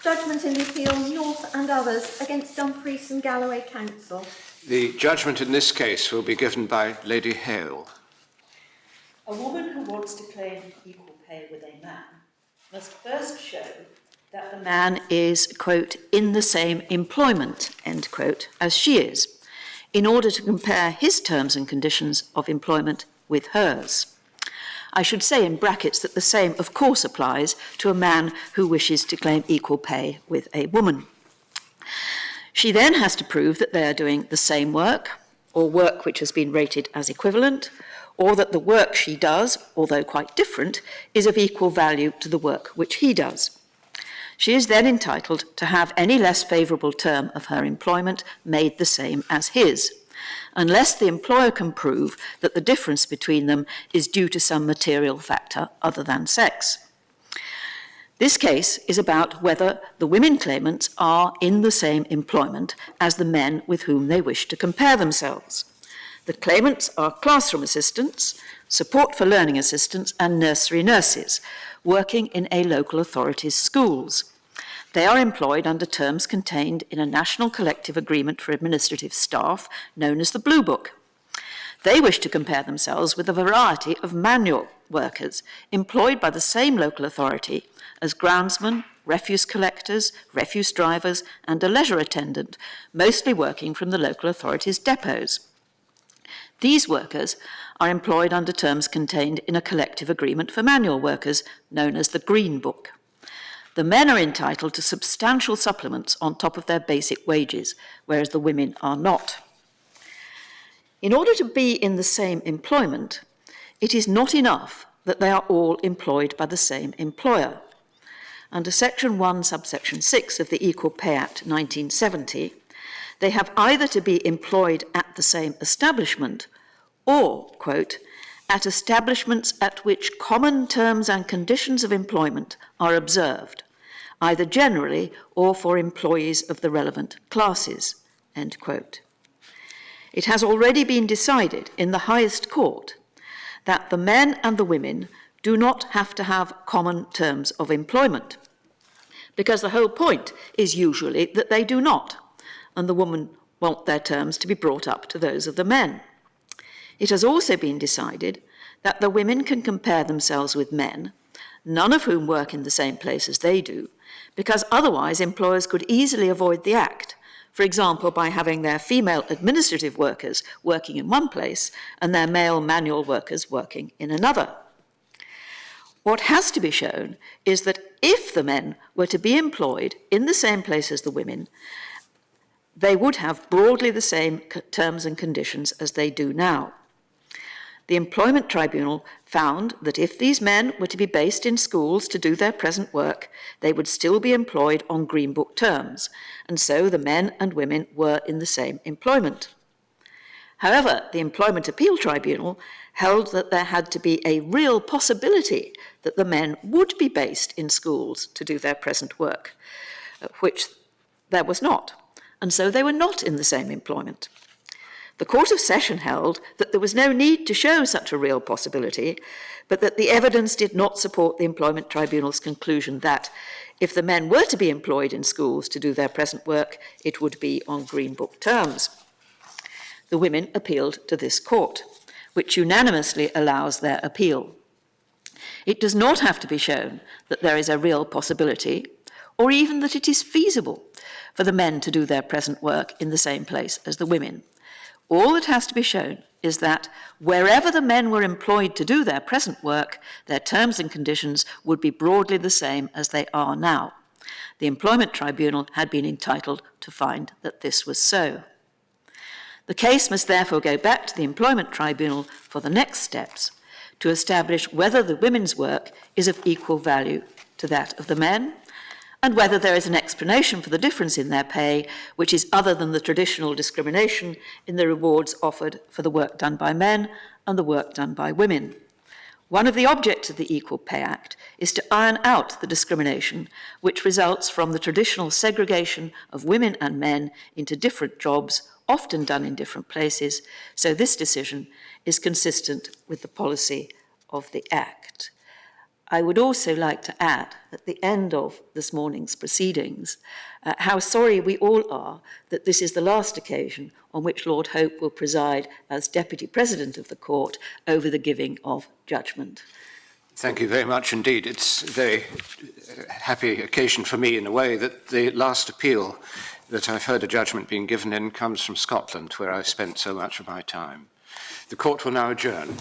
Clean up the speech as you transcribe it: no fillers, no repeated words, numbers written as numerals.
Judgment in the appeal North and others against Dumfries and Galloway Council. The judgment in this case will be given by Lady Hale. A woman who wants to claim equal pay with a man must first show that the man is, quote, in the same employment, end quote, as she is, in order to compare his terms and conditions of employment with hers. I should say in brackets that the same, of course, applies to a man who wishes to claim equal pay with a woman. She then has to prove that they are doing the same work, or work which has been rated as equivalent, or that the work she does, although quite different, is of equal value to the work which he does. She is then entitled to have any less favourable term of her employment made the same as his, unless the employer can prove that the difference between them is due to some material factor other than sex. This case is about whether the women claimants are in the same employment as the men with whom they wish to compare themselves. The claimants are classroom assistants, support for learning assistants, and nursery nurses, working in a local authority's schools. They are employed under terms contained in a National Collective Agreement for Administrative Staff, known as the Blue Book. They wish to compare themselves with a variety of manual workers employed by the same local authority as groundsmen, refuse collectors, refuse drivers, and a leisure attendant, mostly working from the local authority's depots. These workers are employed under terms contained in a collective agreement for manual workers, known as the Green Book. The men are entitled to substantial supplements on top of their basic wages, whereas the women are not. In order to be in the same employment, it is not enough that they are all employed by the same employer. Under Section 1, subsection 6 of the Equal Pay Act 1970, they have either to be employed at the same establishment or, quote, at establishments at which common terms and conditions of employment are observed, either generally or for employees of the relevant classes, end quote. It has already been decided in the highest court that the men and the women do not have to have common terms of employment, because the whole point is usually that they do not, and the women want their terms to be brought up to those of the men. It has also been decided that the women can compare themselves with men, none of whom work in the same place as they do, because otherwise employers could easily avoid the act, for example, by having their female administrative workers working in one place and their male manual workers working in another. What has to be shown is that if the men were to be employed in the same place as the women, they would have broadly the same terms and conditions as they do now. The Employment Tribunal found that if these men were to be based in schools to do their present work, they would still be employed on Green Book terms, and so the men and women were in the same employment. However, the Employment Appeal Tribunal held that there had to be a real possibility that the men would be based in schools to do their present work, which there was not, and so they were not in the same employment. The Court of Session held that there was no need to show such a real possibility, but that the evidence did not support the Employment Tribunal's conclusion that if the men were to be employed in schools to do their present work, it would be on Green Book terms. The women appealed to this court, which unanimously allows their appeal. It does not have to be shown that there is a real possibility, or even that it is feasible for the men to do their present work in the same place as the women. All that has to be shown is that wherever the men were employed to do their present work, their terms and conditions would be broadly the same as they are now. The Employment Tribunal had been entitled to find that this was so. The case must therefore go back to the Employment Tribunal for the next steps to establish whether the women's work is of equal value to that of the men, and whether there is an explanation for the difference in their pay, which is other than the traditional discrimination in the rewards offered for the work done by men and the work done by women. One of the objects of the Equal Pay Act is to iron out the discrimination which results from the traditional segregation of women and men into different jobs, often done in different places, so this decision is consistent with the policy of the Act. I would also like to add, at the end of this morning's proceedings, how sorry we all are that this is the last occasion on which Lord Hope will preside as Deputy President of the Court over the giving of judgment. Thank you very much indeed. It's a very happy occasion for me in a way that the last appeal that I've heard a judgment being given in comes from Scotland, where I've spent so much of my time. The court will now adjourn.